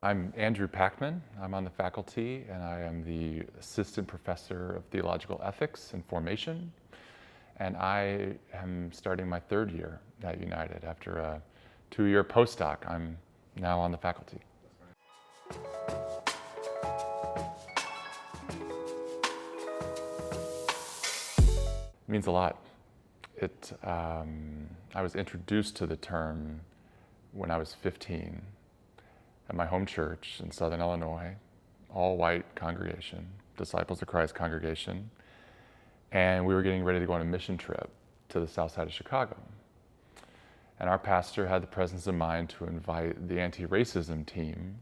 I'm Andrew Packman. I'm on the faculty, and I am the Assistant Professor of Theological Ethics and Formation. And I am starting my third year at United. After a 2-year postdoc, I'm now on the faculty. It means a lot. I was introduced to the term when I was 15 at my home church in Southern Illinois, all-white congregation, Disciples of Christ congregation, and we were getting ready to go on a mission trip to the south side of Chicago. And our pastor had the presence of mind to invite the antiracism team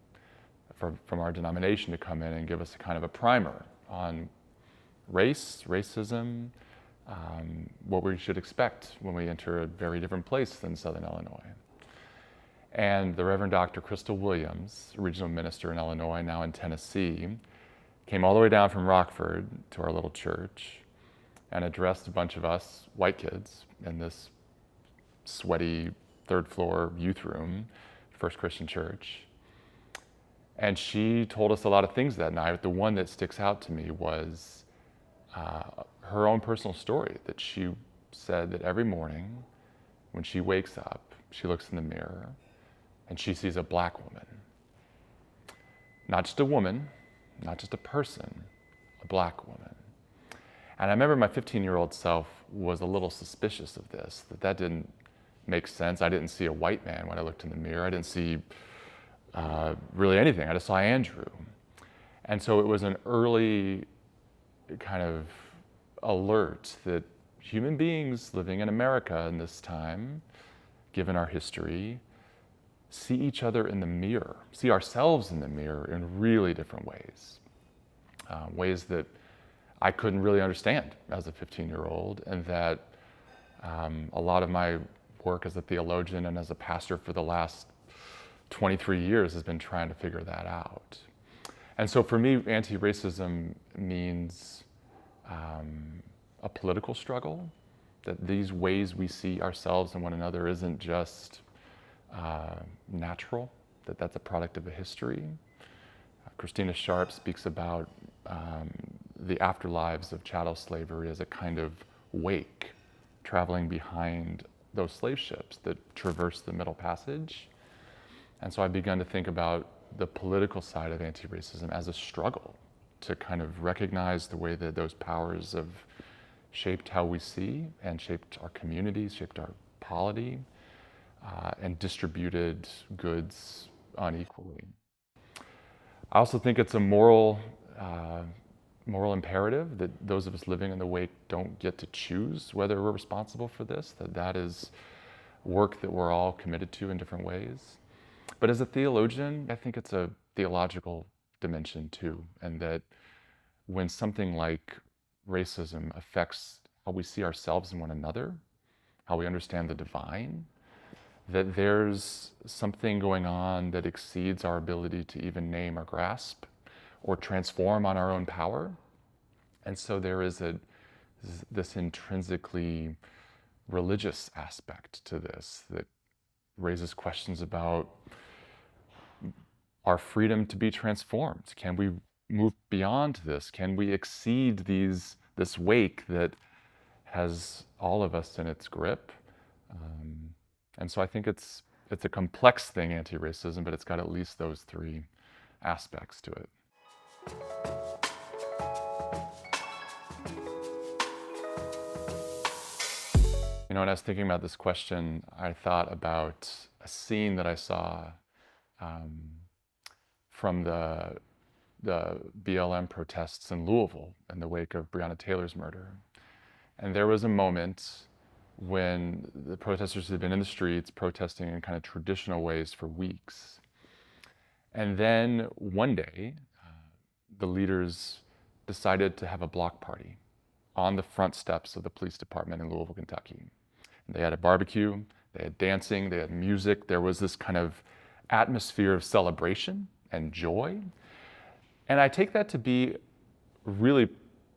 from our denomination to come in and give us a kind of a primer on racism, what we should expect when we enter a very different place than Southern Illinois. And the Reverend Dr. Crystal Williams, regional minister in Illinois, now in Tennessee, came all the way down from Rockford to our little church and addressed a bunch of us white kids in this sweaty third floor youth room, First Christian Church. And she told us a lot of things that night. The one that sticks out to me was her own personal story, that she said that every morning when she wakes up, she looks in the mirror and she sees a black woman. Not just a woman, not just a person, a black woman. And I remember my 15-year-old self was a little suspicious of this, that didn't make sense. I didn't see a white man when I looked in the mirror. I didn't see really anything. I just saw Andrew. And so it was an early kind of alert that human beings living in America in this time, given our history, see each other in the mirror, see ourselves in the mirror in really different ways. Ways that I couldn't really understand as a 15-year-old, and that a lot of my work as a theologian and as a pastor for the last 23 years has been trying to figure that out. And so for me, anti-racism means a political struggle, that these ways we see ourselves and one another isn't just natural, that's a product of a history. Christina Sharp speaks about the afterlives of chattel slavery as a kind of wake traveling behind those slave ships that traverse the Middle Passage. And so I've begun to think about the political side of anti-racism as a struggle to kind of recognize the way that those powers have shaped how we see and shaped our communities, shaped our polity, and distributed goods unequally. I also think it's a moral imperative that those of us living in the wake don't get to choose whether we're responsible for this, that is work that we're all committed to in different ways. But as a theologian, I think it's a theological dimension too, and that when something like racism affects how we see ourselves and one another, how we understand the divine, that there's something going on that exceeds our ability to even name or grasp or transform on our own power. And so there is this intrinsically religious aspect to this that raises questions about our freedom to be transformed. Can we move beyond this? Can we exceed this wake that has all of us in its grip? And so I think it's a complex thing, anti-racism, but it's got at least those three aspects to it. You know, when I was thinking about this question, I thought about a scene that I saw from the BLM protests in Louisville in the wake of Breonna Taylor's murder. And there was a moment when the protesters had been in the streets protesting in kind of traditional ways for weeks. And then one day, the leaders decided to have a block party on the front steps of the police department in Louisville, Kentucky. And they had a barbecue, they had dancing, they had music. There was this kind of atmosphere of celebration and joy. And I take that to be really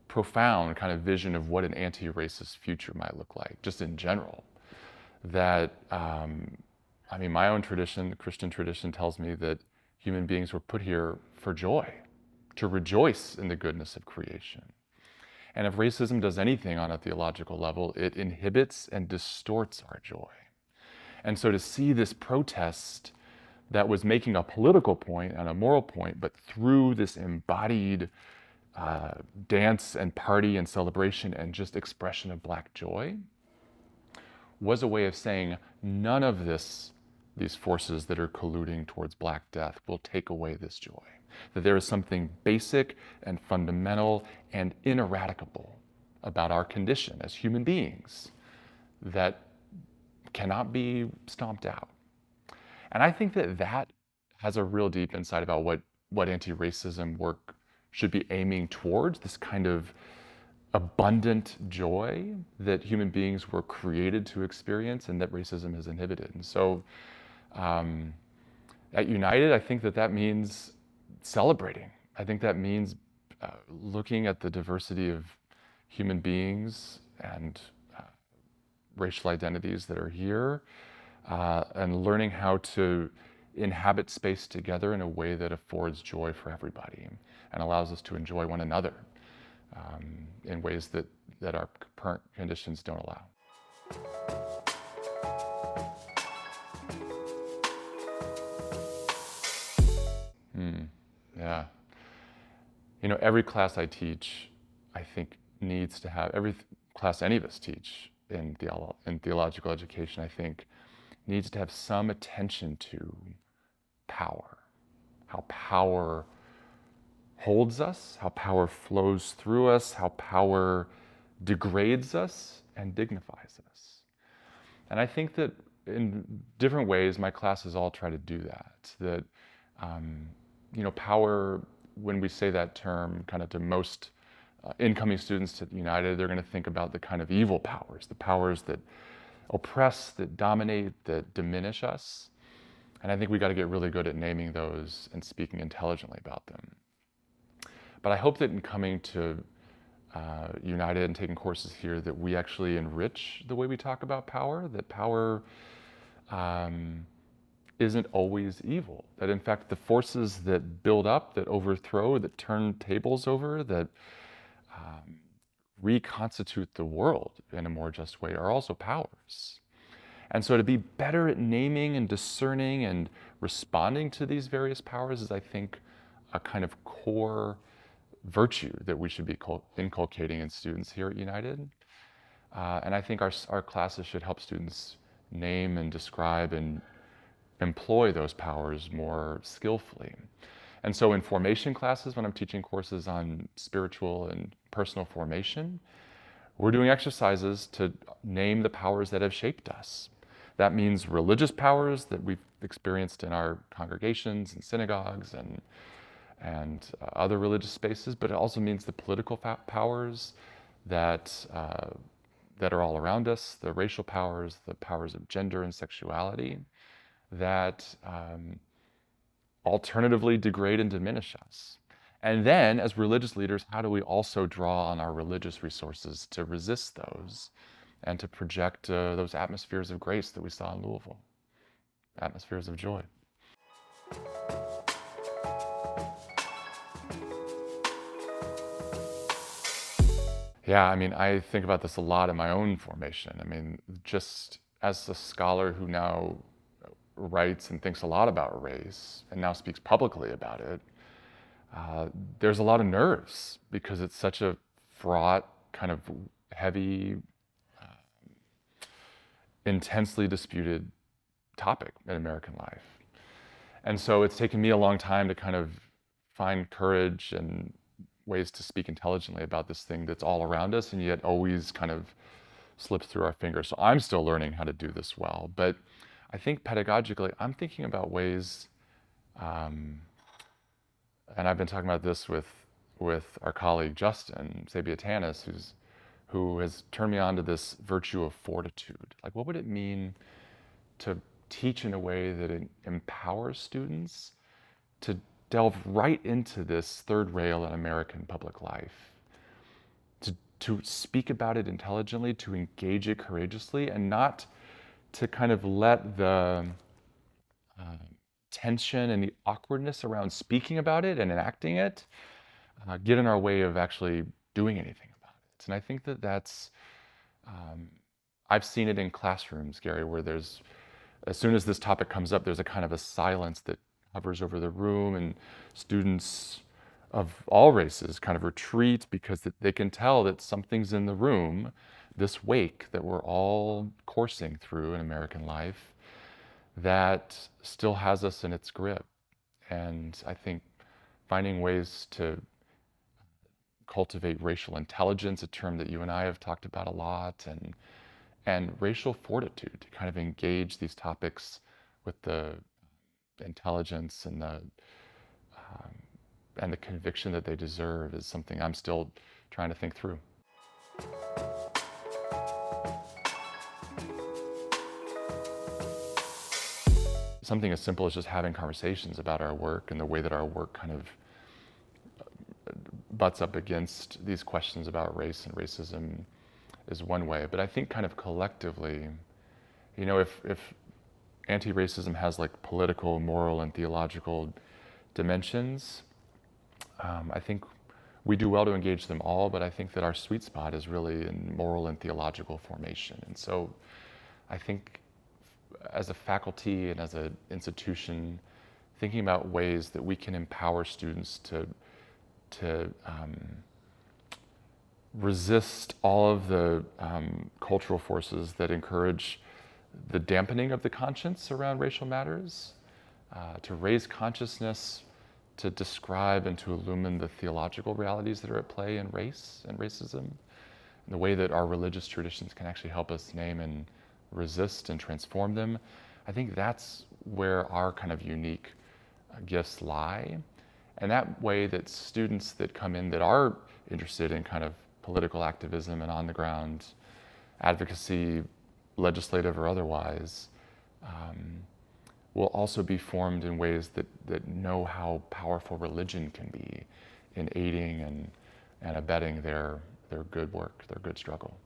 profound kind of vision of what an anti-racist future might look like, just in general. That, my own tradition, the Christian tradition, tells me that human beings were put here for joy, to rejoice in the goodness of creation. And if racism does anything on a theological level, it inhibits and distorts our joy. And so to see this protest that was making a political point and a moral point, but through this embodied dance and party and celebration and just expression of Black joy, was a way of saying none of these forces that are colluding towards Black death will take away this joy. That there is something basic and fundamental and ineradicable about our condition as human beings that cannot be stomped out. And I think that has a real deep insight about what anti-racism work should be aiming towards, this kind of abundant joy that human beings were created to experience and that racism has inhibited. And so at United, I think that means celebrating. I think that means looking at the diversity of human beings and racial identities that are here and learning how to inhabit space together in a way that affords joy for everybody and allows us to enjoy one another in ways that our current conditions don't allow. Yeah. You know, every class I teach, I think needs to have, every class any of us teach in theological education, I think needs to have some attention to power, how power holds us, how power flows through us, how power degrades us and dignifies us. And I think that in different ways, my classes all try to do that. You know, power, when we say that term kind of to most incoming students to United, they're going to think about the kind of evil powers, the powers that oppress, that dominate, that diminish us. And I think we got to get really good at naming those and speaking intelligently about them. But I hope that in coming to United and taking courses here, that we actually enrich the way we talk about power, that power isn't always evil, that in fact the forces that build up, that overthrow, that turn tables over, that reconstitute the world in a more just way are also powers. And so to be better at naming and discerning and responding to these various powers is, I think, a kind of core virtue that we should be inculcating in students here at United. And I think our classes should help students name and describe and employ those powers more skillfully. And so in formation classes, when I'm teaching courses on spiritual and personal formation, we're doing exercises to name the powers that have shaped us. That means religious powers that we've experienced in our congregations and synagogues and other religious spaces, but it also means the political powers that are all around us, the racial powers, the powers of gender and sexuality, that alternatively degrade and diminish us. And then, as religious leaders, how do we also draw on our religious resources to resist those and to project those atmospheres of grace that we saw in Louisville, atmospheres of joy? Yeah, I mean, I think about this a lot in my own formation. I mean, just as a scholar who now writes and thinks a lot about race and now speaks publicly about it, there's a lot of nerves because it's such a fraught, kind of heavy, intensely disputed topic in American life. And so it's taken me a long time to kind of find courage and ways to speak intelligently about this thing that's all around us and yet always kind of slips through our fingers. So I'm still learning how to do this well. But I think pedagogically, I'm thinking about ways, and I've been talking about this with our colleague Justin Sabiatanis, who has turned me on to this virtue of fortitude. Like, what would it mean to teach in a way that it empowers students to delve right into this third rail in American public life, to speak about it intelligently, to engage it courageously, and not to kind of let the tension and the awkwardness around speaking about it and enacting it get in our way of actually doing anything about it. And I think that that's, I've seen it in classrooms, Gary, where there's, as soon as this topic comes up, there's a kind of a silence that hovers over the room, and students of all races kind of retreat because they can tell that something's in the room, this wake that we're all coursing through in American life, that still has us in its grip. And I think finding ways to cultivate racial intelligence, a term that you and I have talked about a lot, and racial fortitude to kind of engage these topics with the intelligence and the conviction that they deserve is something I'm still trying to think through. Something as simple as just having conversations about our work and the way that our work kind of butts up against these questions about race and racism is one way. But I think kind of collectively, you know, if anti-racism has like political, moral, and theological dimensions, I think we do well to engage them all, but I think that our sweet spot is really in moral and theological formation. And so I think as a faculty and as an institution, thinking about ways that we can empower students to resist all of the cultural forces that encourage the dampening of the conscience around racial matters, to raise consciousness, to describe and to illumine the theological realities that are at play in race and racism, and the way that our religious traditions can actually help us name and resist and transform them. I think that's where our kind of unique gifts lie. And that way that students that come in that are interested in kind of political activism and on the ground advocacy, legislative or otherwise, will also be formed in ways that know how powerful religion can be in aiding and abetting their good work, their good struggle.